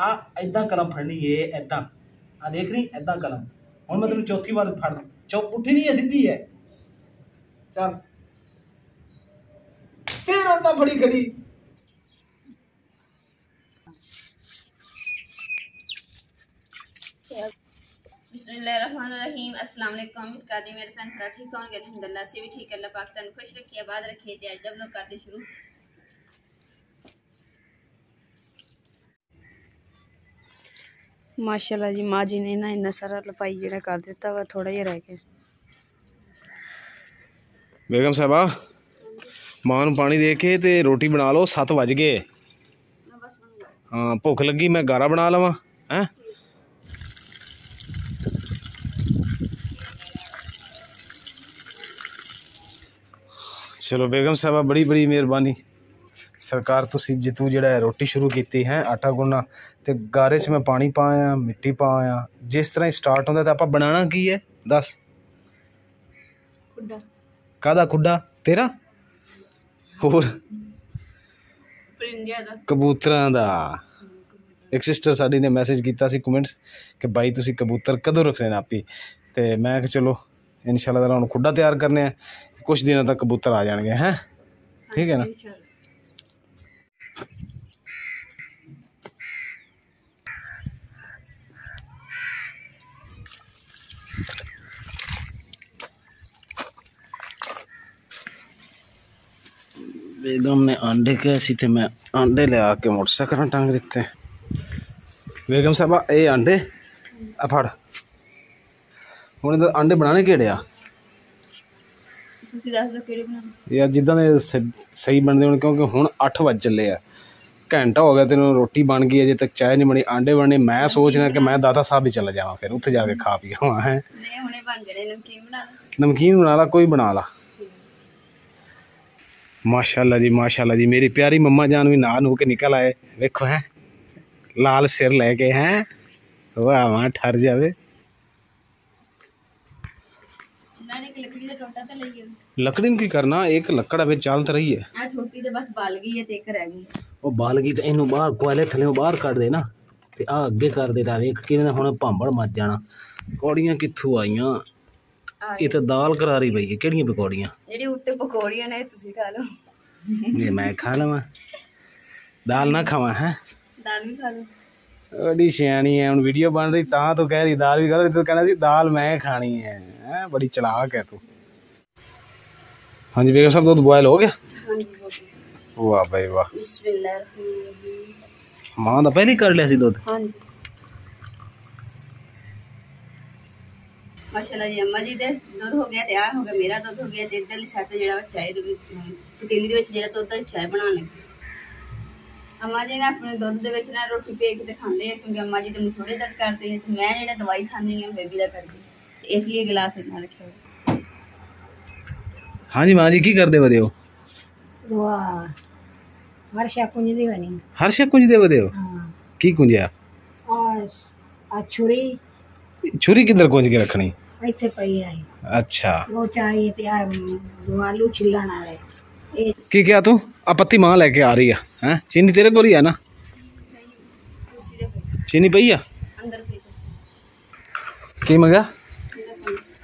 आ इदा कलम फड़नी है, इदा आ देख रही इदा कलम। हुण मैं तेन चौथी बार फड़, चुप उठी नहीं है, सीधी है। चल फिर उदा फड़ी खड़ी। बिस्मिल्लाहिर्रहमानिर्रहीम। अस्सलाम वालेकुम। उम्मीद करती हूँ मेरे फ्रेंड थोड़ा ठीक होंगे। अल्हम्दुलिल्लाह से भी ठीक। अल्लाह पाक तन खुश रखिए, आबाद रखिए। आज जब लोग करते शुरू माशाल्लाह जी, माँ जी ने ना इन्ना सारा लपाई जेड़ा कर दिता वा, थोड़ा ही रह गया। बेगम साहबा मां नूं पानी दे के ते रोटी बना लो, 7 वज गए। हाँ भुख लगी, मैं गारा बना लवां हैं। चलो बेगम साहबा बड़ी बड़ी मेहरबानी सरकार, तुसी जितू जिहड़ा रोटी शुरू की है आटा गुनना ते गारे च मैं पानी पाया, मिट्टी पाया। जिस तरह स्टार्ट होंदा तो आपां बनाना की है दस? कादा खुड्डा तेरा? होर कबूतरां दा। एक सिस्टर साडी ने मैसेज किया सी कमेंट्स कि भाई तुसी कबूतर कदों रखने ने आपी, ते मैं चलो इंशाल्लाह ताला हुण खुड्डा तैयार करने हैं, कुछ दिनों तक कबूतर आ जाएंगे हैं। ठीक है ना? बेगम ने अंडे कहे सी ते मैं अंडे ले आके मोटरसाइकिल टांग दिते। बेगम साहबा ये अंडे आ फड़, हुण अंडे बनाने केड़े आ यार जिद्दां दे सही बनदे होण, क्योंकि हुण 8 वज चले आ, घंटा हो गया तेन रोटी बन गई, अजे तक चाय नहीं बनी, अंडे बने। मैं सोच रहा कि मैं दादा साहब ही चला जावा, फिर उत्थे जाके खा पी आवां है। नमकीन बना ला, कोई बना ला। माशाल्लाह जी मेरी प्यारी मम्मा जान भी नहा नू के निकल आए। देखो हैं लाल सिर लेके हैं, वाह वहां ठर जावे। लकड़ी की करना, एक लकड़ अबे चल तो रही है, छोटी तो बस बाल गई है, एक रह गई है। वो बाल गई तो इनू बाहर कोयले थल्ले बाहर कर देना ते आ अगे कर देता। वेख किवें हुण भांबड़ मच जाना। पकौड़ियां कित्थों आईयां? ये तो दाल करारी पई है। केड़ियां पकौड़ियां? जेड़ी उत्ते पकौड़ियां ने तुसी खा लो। ये मैं खा लवां? दाल ना खावां हैं? दाल भी खा लो। बड़ी सियाणी है, हुण वीडियो बन रही तां तो कह रही दाल भी खा लो, तो कहना सी दाल मैं खानी है। बड़ी चलाक है तू। हाँ जी बेगम साहब, दूध बॉयल हो गया? हाँ जी हो गया। वाह भाई वाह, मां दा पहले ही कर लिया सी दूध? हाँ जी माशाल्लाह जी। अम्मा जी दे दूध हो गया, तैयार हो गया, मेरा दूध हो गया। ते इधरली सैट जेड़ा चाय दे पतीली दे विच जेड़ा दुध दा चाय बनाने लगे। अम्मा जी ने अपने दुध दे विच ना रोटी पे के खांदे हैं, क्योंकि अम्मा जी तो मसूड़े दर्द करते हैं, तो मैं जेड़ा दवाई खानी है बेबी दा करदी, इसलिए गिलास इतना रखे हुए। हाँ जी मां जी की करदे वदे हो? हर्षा कुंज दी बनी। हर्षा कुंज दे वदे हो? हां की कुंजिया? और छुरी किधर कुंज के रखनी? इत्थे पई आई। अच्छा वो चाहिए ते आलू छिलण वाले। की क्या तू आ पत्ती मां लेके आ रही है? हैं चीनी तेरे को ही है ना? चीनी पई है अंदर पई। की मंगा?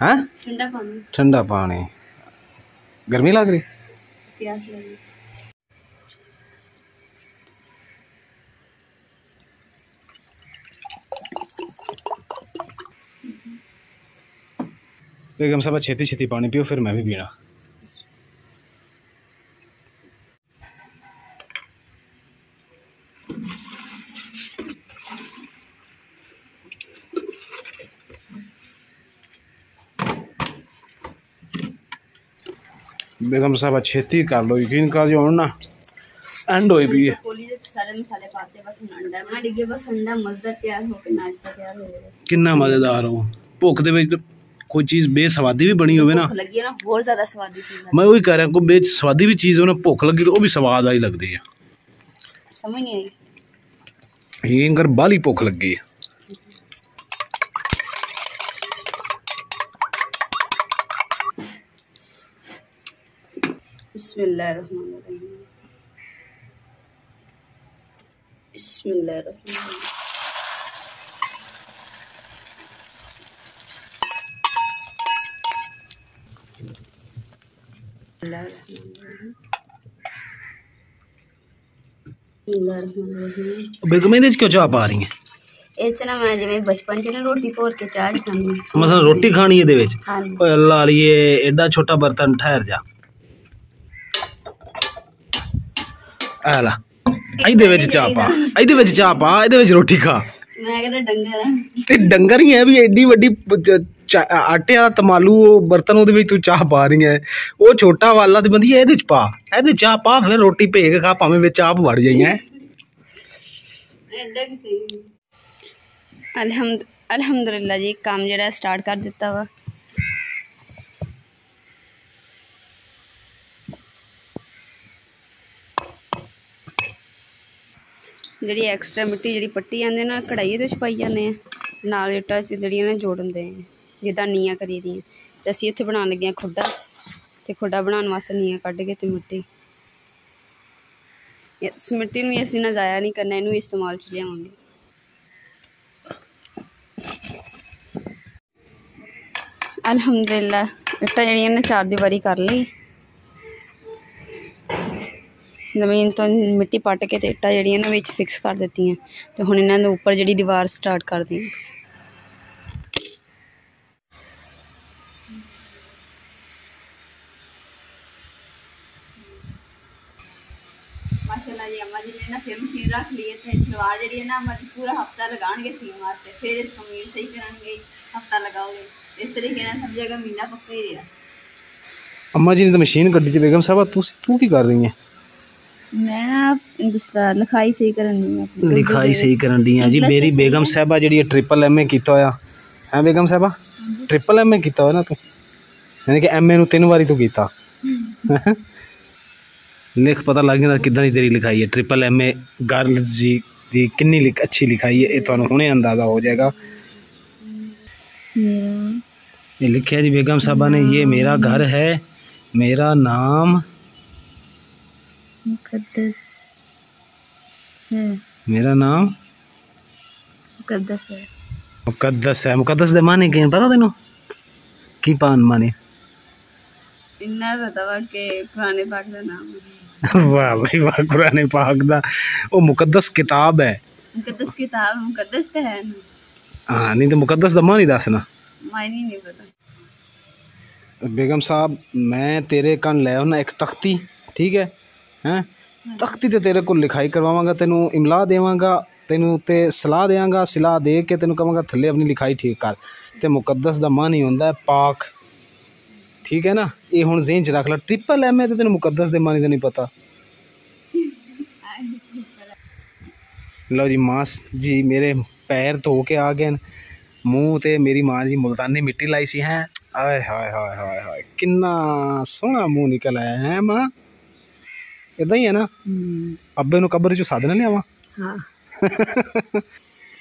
हैं ठंडा पानी। ठंडा पानी। गर्मी लग रही? प्यास लग रही। बेगम साहब छेती छेती पानी पियो, फिर मैं भी पीना। बेगम साहब छेती कर लो, यकीन कर जो ना एंड होई भी है। सारे मसाले पाते, बस अंडा बना डिगे, बस अंडा मजेदार तैयार हो के नाश्ता तैयार हो गया। कितना मजेदार हो। भुख दे विच कोई चीज बेसवादी भी बनी होवे ना, लगी ना बहुत ज्यादा स्वादी चीज। मैं वही कह रहा, कोई बेसवादी भी चीज हो ना, भुख लगी तो वो भी स्वाद आई लगती है। समझ नहीं आई, यकीन कर बाली भुख लगी है। बिस्मिल्लाहिर्रहमानिर्रहीम। बिस्मिल्लाहिर्रहमानिर्रहीम। बेगम ਇਹਦੇ 'ਚ ਕਿਉਂ ਚਾਹ ਪਾ ਰਹੀ ਹੈ? ਇਹ 'ਚ ਨਾ ਮੈਂ ਜਿਵੇਂ ਬਚਪਨ 'ਚ ਨਾ ਰੋਟੀ ਭੋਰ ਕੇ ਚਾਹ ਚ ਖਾਂਦੀ ਮਸਲ ਰੋਟੀ ਖਾਣੀ ਇਹਦੇ ਵਿੱਚ? ਹਾਂਜੀ। ਓਏ ਅੱਲਾ ਅਲੀਏ ਐਡਾ ਛੋਟਾ ਬਰਤਨ, ਠਹਿਰ ਜਾ। ਆ ਲੈ ਇਹਦੇ ਵਿੱਚ ਚਾਹ ਪਾ, ਇਹਦੇ ਵਿੱਚ ਚਾਹ ਪਾ, ਇਹਦੇ ਵਿੱਚ ਰੋਟੀ ਖਾ। ਮੈਂ ਕਹਿੰਦਾ ਡੰਗਰ ਆ ਤੇ ਡੰਗਰ ਹੀ ਹੈ ਵੀ ਐਡੀ ਵੱਡੀ ਆਟੇ ਵਾਲਾ ਤਮਾਲੂ ਬਰਤਨ, ਉਹਦੇ ਵਿੱਚ ਤੂੰ ਚਾਹ ਪਾ ਰਹੀ ਹੈ। ਉਹ ਛੋਟਾ ਵਾਲਾ ਤੇ ਬੰਦੀ ਇਹਦੇ 'ਚ ਪਾ, ਇਹਦੇ ਚਾਹ ਪਾ, ਫਿਰ ਰੋਟੀ ਭੇ ਕੇ ਖਾ, ਭਾਵੇਂ ਵਿੱਚ ਆਪ ਵੜ ਜਾਈ ਹੈ। ਅਲਹਮਦੁਲਿਲਾ ਜੀ, ਕੰਮ ਜਿਹੜਾ ਸਟਾਰਟ ਕਰ ਦਿੱਤਾ ਵਾ। ਜਿਹੜੀ ਐਕਸਟਰਾ ਮਿੱਟੀ ਜਿਹੜੀ ਪੱਟੀ ਜਾਂਦੇ ਨਾ ਕੜਾਈ ਇਹਦੇ 'ਚ ਪਾਈ ਜਾਂਦੇ ਆ, ਨਾਲ ਇੱਟਾਂ 'ਚ ਜਿਹੜੀਆਂ ਨਾ ਜੋੜ ਦਿੰਦੇ ਆ, ਜਿੱਦਾਂ ਨੀਆਂ ਕਰੀ ਦੀਆਂ। ਤੇ ਅਸੀਂ ਇੱਥੇ ਬਣਾਉਣ ਲੱਗੇ ਹਾਂ ਖੁੱਡਾ, ਤੇ ਖੁੱਡਾ ਬਣਾਉਣ ਵਾਸਤੇ ਨੀਆਂ ਕੱਢ ਕੇ ਤੇ ਮਿੱਟੀ, ਇਸ ਮਿੱਟੀ ਨੂੰ ਵੀ ਅਸੀਂ ਨਾ ਜ਼ਾਇਆ ਨਹੀਂ ਕਰਨਾ, ਇਹਨੂੰ ਇਸਤੇਮਾਲ 'ਚ ਲਿਆਵਾਂਗੇ। ਅਲਹਮਦੁਲਿਲਾ ਇੱਟਾਂ ਜਿਹੜੀਆਂ ਨੇ 4 ਦੀਵਾਰੀ ਕਰ ਲਈ, ਜ਼ਮੀਨ ਤੋਂ ਮਿੱਟੀ ਪੱਟ ਕੇ ਤੇ ਇੱਟਾਂ ਜਿਹੜੀਆਂ ਨਾ ਵਿੱਚ ਫਿਕਸ ਕਰ ਦਿੱਤੀਆਂ। ਤੇ ਹੁਣ ਇਹਨਾਂ ਦੇ ਉੱਪਰ ਜਿਹੜੀ ਦੀਵਾਰ ਸਟਾਰਟ ਕਰਦੀ ਹਾਂ। माशाल्लाह जी, अम्मा जी ने ना फिर मशीन रख ली है। सलवार जी है ना अम्मा जी पूरा हफ्ता लगाएंगे सीने वास्ते, फिर इस कमीज सही करेंगे, हफ्ता लगाओगे, इस तरीके ना समझेगा महीना पक्का ही रहा। अम्मा जी ने तो मशीन कड्डी थी। बेगम साहब तू की कर रही है? मैं ना लिखाई सही करनी, लिखाई सही करन दी है जी। मेरी बेगम साहबा जी ट्रिपल MA कीता होया है। बेगम साहबा ट्रिपल MA कीता होया ना तू, यानी कि MA नूं 3 वारी तू कीता। लिख पता लग जाता किदां दी तेरी लिखाई है। ट्रिपल MA गर्ल्स जी दी कितनी अच्छी लिखाई है, ये तुहानूं हुणे अंदाज़ा हो जाएगा। ये लिखा जी बेगम साहबा ने, ये मेरा घर है, मेरा नाम मुकद्दस है, मेरा नाम मुकद्दस है। मुकद्दस है। मुकद्दस दे माने क्या पता तेनों? की पान माने? इन्ना पता वा के कुरान पाक दा नाम है। वाह भाई वाह, कुरान पाक दा वो मुकद्दस किताब है। मुकद्दस किताब मुकद्दस तो है ना। हाँ, नहीं तो मुकद्दस दा मानी दसना, मायने नहीं पता। बेगम साहब मैं तेरे कन ले ना एक तख्ती, ठीक है हैं? तख्ती ते तेरे को लिखाई करवावांगा, तेनू इमला देवांगा, तेनू ते सलाह देवांगा, सलाह दे के तेनू कहांगा थल्ले अपनी लिखाई ठीक कर। ते मुकद्दस दा मान ही होंदा है पाक, ठीक है ना। ये हुण ज़हन च रख ला। ट्रिपल MA ते तेनू मुकद्दस दे मानी दा नहीं पता। लो जी, मां जी मेरे पैर धो के आ गए, मूँह ते मेरी मां जी मुल्तानी मिट्टी लाई सी हैं। आए हाय हाय हाय हाय, किन्ना सोहना मुँह निकल आया है मां। इदा ही है ना। अब्बे नूं कब्र चों सद ना लियावां? हाँ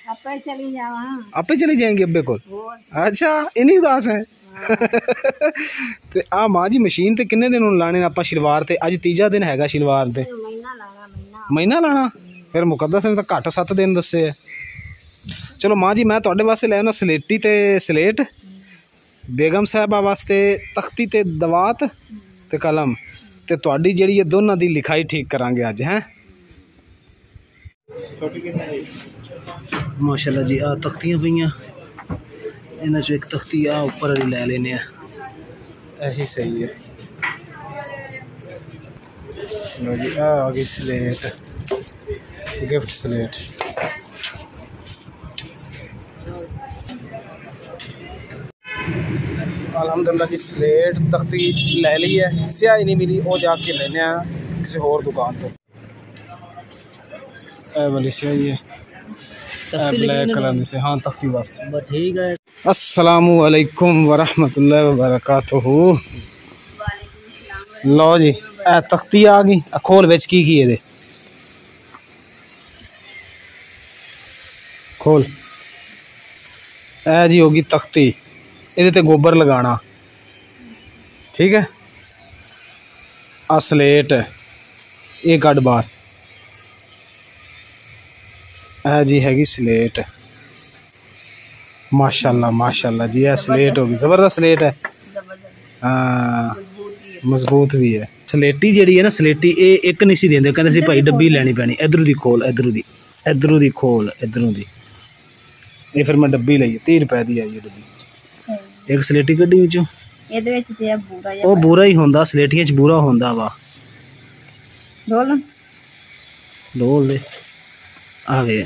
आपे चली जावा। आपे चली जाएंगे अब्बे को? अच्छा, इन्हीं उदास है। ते आ मां जी मशीन ते किन्ने दिन हुण लाने आपां शलवार ते? अज तीजा दिन हैगा शलवार ते। महीना लाना? फिर मुकद्दस ने तो घट 7 दिन दसे है। चलो मां जी, मैं तुहाडे वास्ते लै आना सलेटी ते सलेट, बेगम साहबा वास्ते तख्ती ते दवात ते कलम, ते तुहाडी जिहड़ी दोनों दी लिखाई ठीक करांगे अज हैं। माशाल्लाह जी, आ तख्तियां पईयां, इन्हां चों एक तख्ती आ उपर वाली लै लेने आ, यही सही है। लो जी, आ गई स्लेट, गिफ्ट स्लेट। अलहमदुलिल्लाह जी, स्लेट तख्ती ले ली है, स्याही नहीं मिली, वो जाके लेने किसी होर दुकान तो। वाली स्याही है ब्लैक कलर से। हाँ, तख्ती वास्ते ठीक है। अस्सलामु अलैकुम वरहमतुल्लाहि वबरकातुहू। लो जी, ए तख्ती आ गई, खोल विच की ये खोल। ए जी होगी तख्ती, ये ते गोबर लगाना, ठीक है। आ स्लेट ये कट बार, है जी हैगी स्लेट। माशाल्लाह माशाल्लाह जी, यह स्लेट होगी, ज़बरदस्त स्लेट है। हाँ, मजबूत भी है। सलेटी जी है ना, सलेटी ये एक नहीं सी देंगे, कहते भाई डब्बी लैनी पैनी, इधरों दी खोल, इधरों दी खोल, इधरों दी। ये फिर मैं डब्बी ली 30 रुपए की आई डब्बी। एक सलेटी कड्डी विचों, वो बूरा ही होंदा, सलेटियां च बूरा होंदा वा। डोल दे आवे।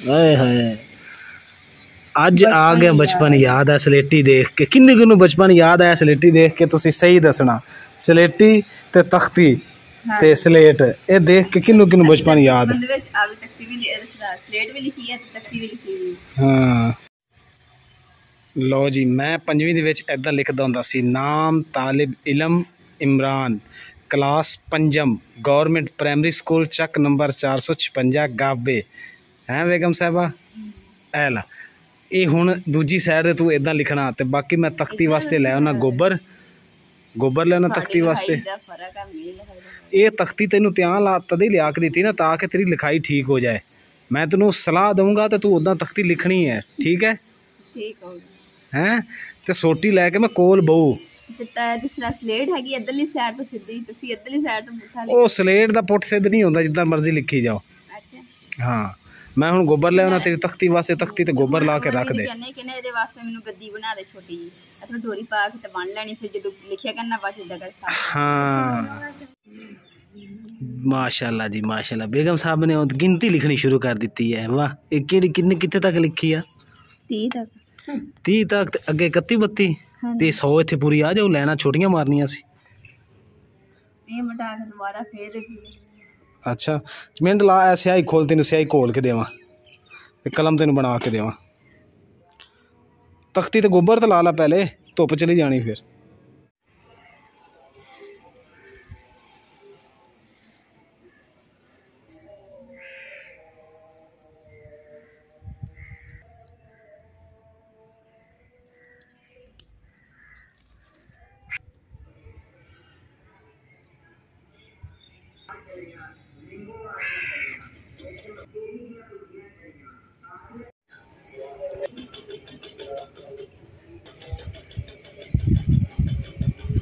हाय हाय, अज आ गया बचपन याद है सलेटी देख के। किन्ने किन्नू बचपन याद है सलेटी देख के? तुसी सही दसना। सलेटी ते तख्ती ते स्लेट, ये देख के किन्नू किन्नू बचपन याद है? हाँ लो जी, मैं 5वीं दे विच इदां लिखदा हुंदा सी, नाम तालिब इलम Imran, class 5 government primary school Chak number 456 गाबे। हैं बेगम साहबा ऐला ये हुण दूजी साइड ते तू इदां लिखना। ते बाकी मैं तख्ती वास्ते लै आना गोबर ले आना तख्ती वास्ते। ये तख्ती तेनू त्यां ला तदे लिया के दी ना ताकि तेरी लिखाई ठीक हो जाए। मैं तेनू सलाह दूंगा तो तू उदा तख्ती लिखनी है, ठीक है? हैं ते सोटी लैके मैं कोल बहु। ओ स्लेट दा पुट सिद्ध नहीं होंदा, जिद्दां मर्जी लिखी जाओ। हाँ मैं हुण गोबर ले आना तेरी तख्ती वास्ते, तख्ती ते गोबर ला के रख दे। हाँ माशाल्लाह जी माशाल्लाह, बेगम साहब ने गिनती लिखनी शुरू कर दी है। वाह, ये केड़ी किन्ने कित्थे तक लिखी है? 30 तक ते अगे 31 32 ते 100 इत्थे पूरी आ जाओ। लैना छोटियां मारनियां सी। अच्छा मिंट ला, स्याही खोल, तेन स्याही खोल के देवां ते कलम तेन बना के देवां। तख्ती ते गोबर तो ला ला पहले, धुप चली जानी फिर।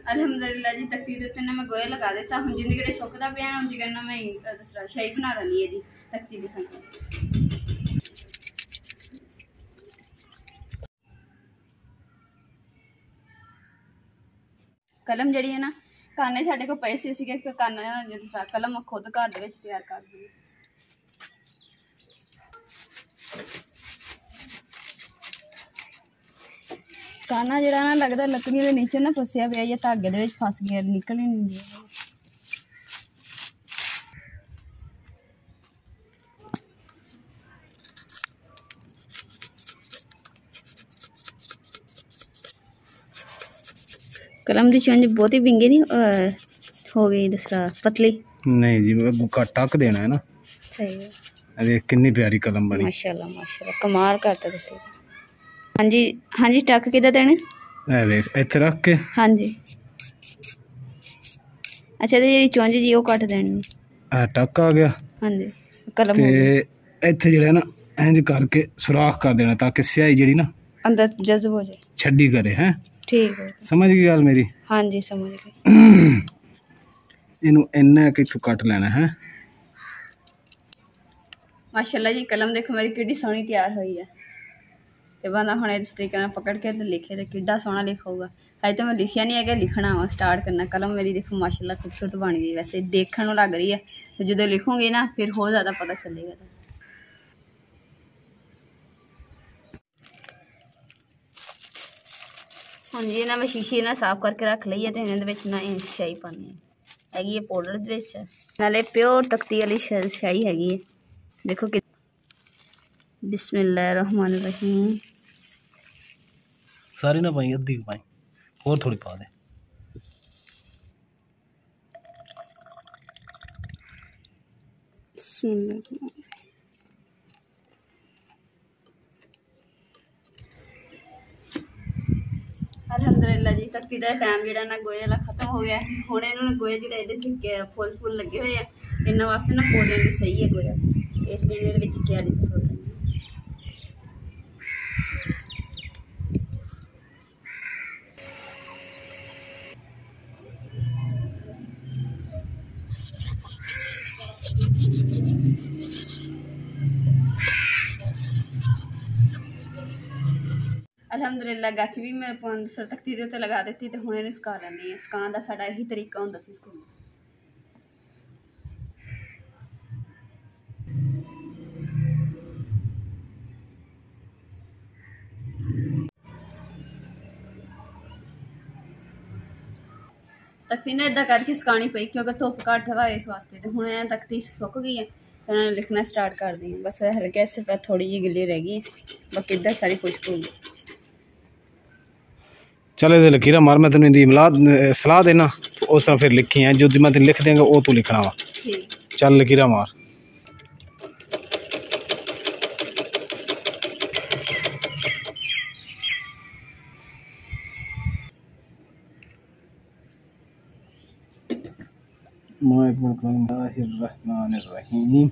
अलहमदुलिल्लाह जी, तख्ती दे उत्ते मैं गोया लगा देता। हुण जिंदगी दे सुकदा पिया ना, उंज करना मैं शाही बना रही है तख्ती दी। कलम जड़ी है ना, काने साडे को पे सी, काना कलम खुद घर दे विच तैयार कर दी। काना जड़ा ना लगदा लकड़ी दे नीचे ना फसिया पिया, या धागे दे विच फस गया, निकल ही नहीं दिया। कलम की चुंझ बहुत ही विंगी नहीं हो गई, दूसरा पतली नहीं जी, टक देना है ना। सही है। अरे कितनी प्यारी कलम बनी, माशाल्लाह माशाल्लाह, कमाल करता तुसी। हाँ जी हाँ जी, टक किदा देने? ए वेख इत्थे रख के। हाँ जी। अच्छा ते जेडी चुंझ जी ओ कट देनी है। टक आ गया। हाँ जी, कलम ते इत्थे जेड़ा ना इंज करके सुराख कर देना ताकि स्याही जेड़ी ना अंदर जज्ब हो जाए, छड्डी करे। हैं ठीक है, समझ गई गल मेरी? हाँ जी समझ गई। इनू इन्ना कि तू कट लेना है। माशाल्लाह जी, कलम देखो मेरी किड्डी सोहनी तैयार हुई है। ते बंदा हुण इस तरीके नाल पकड़ के ते लिखे ते किड्डा सोहना लिखूगा। अजे तो मैं लिखिया नहीं है, लिखना वा स्टार्ट करना। कलम मेरी देखो माशाल्लाह खूबसूरत बन गई, वैसे देखने लग रही है, तो जो लिखूंगी ना फिर हो ज़्यादा पता चलेगा। हाँ जी, ना मैं शीशी ना साफ करके रख ली है, तो इन्हें ना स्याही पानी हैगी है पाउडर नाले प्योर तख्ती वाली स्याही हैगी है। देखो कि बिस्मिल्लाहिर्रहमानिर्रहीम। सारी ना पाई, अद्धी पाई, और थोड़ी पा दे। अलहमदुलिल्लाह जी, तख्ती का टाइम जो ना गोए वाला खत्म हो गया। हुण इन्होंने गोए जो ये फुल फुल लगे हुए हैं, इन्होंने वास्ते ना पौधे भी सही है गोया, इसलिए ये क्यारी सुट देंगे। ਅਲਹਮਦੁਲਿਲਾ ਗੱਚ ਵੀ ਮੈਂ ਸਰ ਤਖਤੀ ਦੇ ਉੱਤੇ ਲਗਾ ਦਿੱਤੀ ਤੇ ਹੁਣ ਇਹਨੂੰ ਸੁਕਾ ਲੈਂਦੀ ਹਾਂ। ਸੁਕਾਉਣ ਦਾ ਸਾਡਾ ਇਹੀ ਤਰੀਕਾ ਹੁੰਦਾ ਸੀ ਸਕੂਲ। तख्ती ने इदा करके सुकानी पई क्योंकि धुप घट हवा इस वास्ते। तो हुण तख्ती सुक गई है तो उन्होंने लिखना स्टार्ट कर दी। बस हल्के सिर्फ थोड़ी जी गिल्ली रह गई, बाकी इधर सारी खुश्क होगी। चल ये लकीर मार, मैं तेन सलाह देना उस तरह फिर लिखी है, जो मैं तेन लिख देंगा वो तू लिखना वा। चल लकीर मार। बिस्मिल्लाहिर्रहमानिर्रहीम।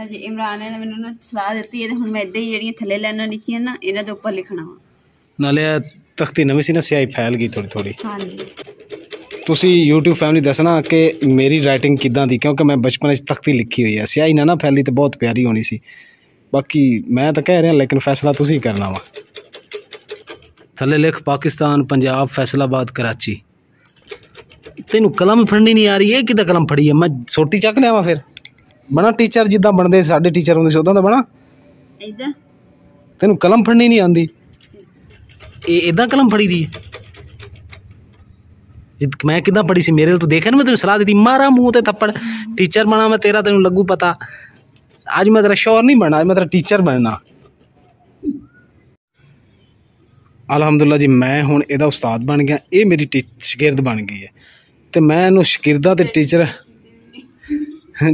जी इमरान ने मैंने सलाह दी है, हुण मैं इदां ही जिहड़ियां थल्ले लाइनां लिखियां ना इन्हां दे उपर लिखना वा। नाले तख्ती नवीं सी ना, स्याही फैल गई थोड़ी थोड़ी। हाँ जी तुसी यूट्यूब फैमिली दसना कि मेरी राइटिंग किदां दी, क्योंकि मैं बचपन च तख्ती लिखी हुई है। स्याही ना फैलदी तो बहुत प्यारी होनी सी। बाकी मैं तो कह रहा लेकिन फैसला तुसी करना वा। थल्ले लिख पाकिस्तान, पंजाब, फैसलाबाद, कराची। तेनू कलम फड़नी नहीं आ रही है, किदा कलम फड़ी है? मैं सोटी चक लिया फिर बना टीचर जिद्दां बनदे साडे टीचर होंदे सी उदां दा बना। इदां तेनू कलम फड़नी नहीं आंदी, इदां कलम फड़ी दी मैं किदां पढ़ी सी? मेरे तू देखा ना, मैं तेन सलाह दी मारा मुँह ते थप्पड़। टीचर बना मैं तेरा, तेन लगू पता। अज मैं तेरा शौर नहीं बनना, अज मैं तेरा टीचर बनना। अलहमदुल्ला जी मैं हुण एदा उस्ताद बन गया, ये मेरी शगिरद बन गई है। तो मैं इनू शगिरदा ते टीचर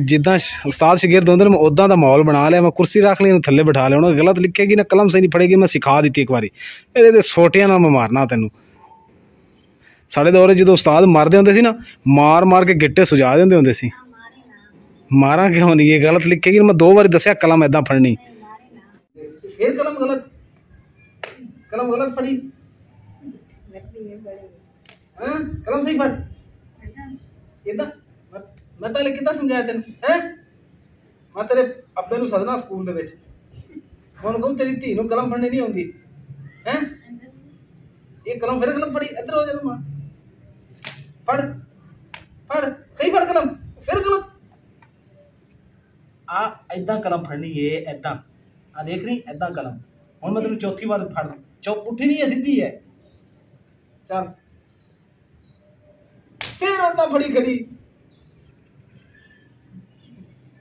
जिद्दां उस्ताद शगिरद होंदे मैं उदां दा माहौल बना लिया। मैं कुर्सी रख ली, थल्ले बिठा लिया। उन्हें गलत लिखेगी ना, कलम सही नहीं फड़ेगी, मैं सिखा दी एक बारी। ये सोटियां ना मैं मारना तेनू। साढ़े दौरे जो उस्ताद मारते होंगे ना, मार मार के गिट्टे सुझा देंदे होंदे सी। मारा क्यों नहीं? ये गलत लिखेगी। मैं 2 बार दसिया कलम इदां फड़नी, फिर कलम गलत पड़ी। कलम सही फड़ इदां। मैं पहले कितना समझाया तेन है? मैं तेरे अब्बे नूं सदना स्कूल दे विच, हुण कहूं तेरी धी नूं कलम फड़नी नहीं आउंदी है? ये कलम फिर गलत पड़ी। इधर हो जा, मां पढ़ पढ़ सही पढ़ कलम, फिर गलत। आ इदां कलम फड़नी है, इदां आ देख रही इदां कलम। हुण मैं तेनूं चौथी बार फड़, चुप उठी नहीं है, सीधी है। चल फिर उदां फड़ी खड़ी।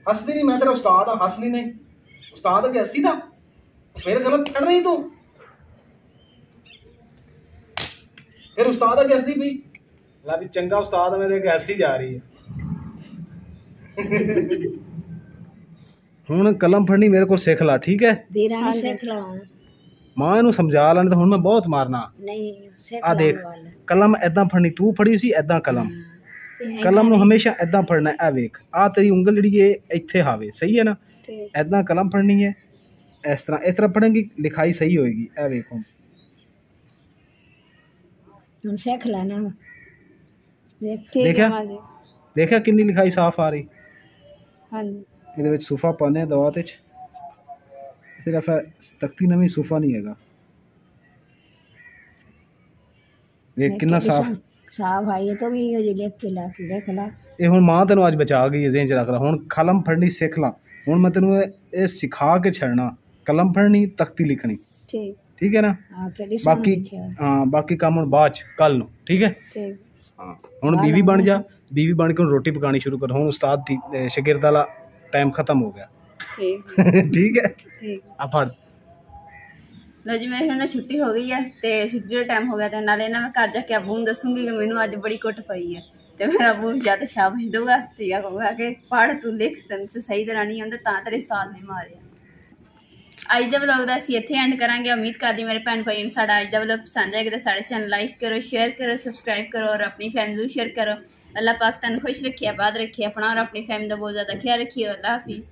हसदी नहीं, मैं तेरा उस्ताद हाँ, हसनी नहीं। उस्ताद अगे हसी दा, फिर गलत पढ़ रही तू। फिर उस्ताद अगे हसदी पई, ला भी चंगा उस्ताद मेरे अगे हसी जा रही है। हुण कलम फड़नी मेरे को सिख ला, ठीक है? सिख ला मां इनू समझा लैन, तो हुण मैं बहुत मारना नहीं। आ देख कलम इदां फड़नी, तू फड़ी सी इदां कलम। कलम नूं हमेशा इदां फड़ना है। वेख आ तेरी उंगल जिहड़ी है इत्थे हावे, सही है ना? इदां कलम फड़नी है, इस तरह पढ़ेंगी, लिखाई सही होएगी। ए वेख हुण सिख लेना। देखा कितनी लिखाई साफ आ रही। हाँ ਇਹਦੇ ਵਿੱਚ ਸੂਫਾ ਪਾਣੇ ਦਵਾ ਤੇ सिर्फ तख्ती नवीं सूफा नहीं हैगा। ਵੇਖ ਕਿੰਨਾ ਸਾਫ आई है। तो भी ये लिख ला ਇਹ ਹੁਣ ਮਾਂ ਤੈਨੂੰ ਅੱਜ ਬਚਾ ਗਈ, ਜ਼ਿਹਨ ਚ ਰੱਖ ਲੈ। ਹੁਣ ਕਲਮ ਫੜਨੀ ਸਿੱਖ ਲਾ। ਹੁਣ ਮੈਂ ਤੈਨੂੰ ਇਹ ਸਿਖਾ ਕੇ ਛੱਡਣਾ, ਕਲਮ ਫੜਨੀ, ਤਖਤੀ ਲਿਖਣੀ। ठीक है ना? बाकी हाँ बाकी काम हुण बाद च कल नूं, ठीक है? हाँ हुण बीवी बन जा, बीवी बन के हुण रोटी पकानी शुरू कर। हुण उस्ताद शागिर्द वाला टाइम खत्म हो गया। ठीक है? आ फड़ लो जी, मेरी हुण छुट्टी हो गई है ते छुट्टी का टाइम हो गया। तो नाले ना मैं घर जाके अबू नूं दसूंगी कि मैनूं अज बड़ी कुट पई है। तो मेरा अबू या तो शाबाश दूगा या कहूँगा कि पढ़ तू लिख, तुमसे सही तरह नहीं आंदा तां तेरे उस्ताद ने मारिया। ਅੱਜ ਦਾ ਵਲੌਗ ਦਾ ਅਸੀਂ ਇੱਥੇ ਐਂਡ ਕਰਾਂਗੇ। ਉਮੀਦ ਕਰਦੀ ਮੇਰੇ ਭੈਣ ਭਾਈ ਨੂੰ ਸਾਡਾ ਅੱਜ ਦਾ ਵਲੌਗ ਪਸੰਦ ਆਏਗਾ ਤਾਂ ਸਾਡੇ ਚੈਨਲ ਲਾਈਕ करो, शेयर करो, सब्सक्राइब करो और अपनी फैमिली को शेयर करो। अल्लाह पाक तुहानू खुश रखे, आबाद रखे, अपना और अपनी फैमिली का बहुत ज़्यादा ख्याल रखिए। अल्लाह हाफिज़।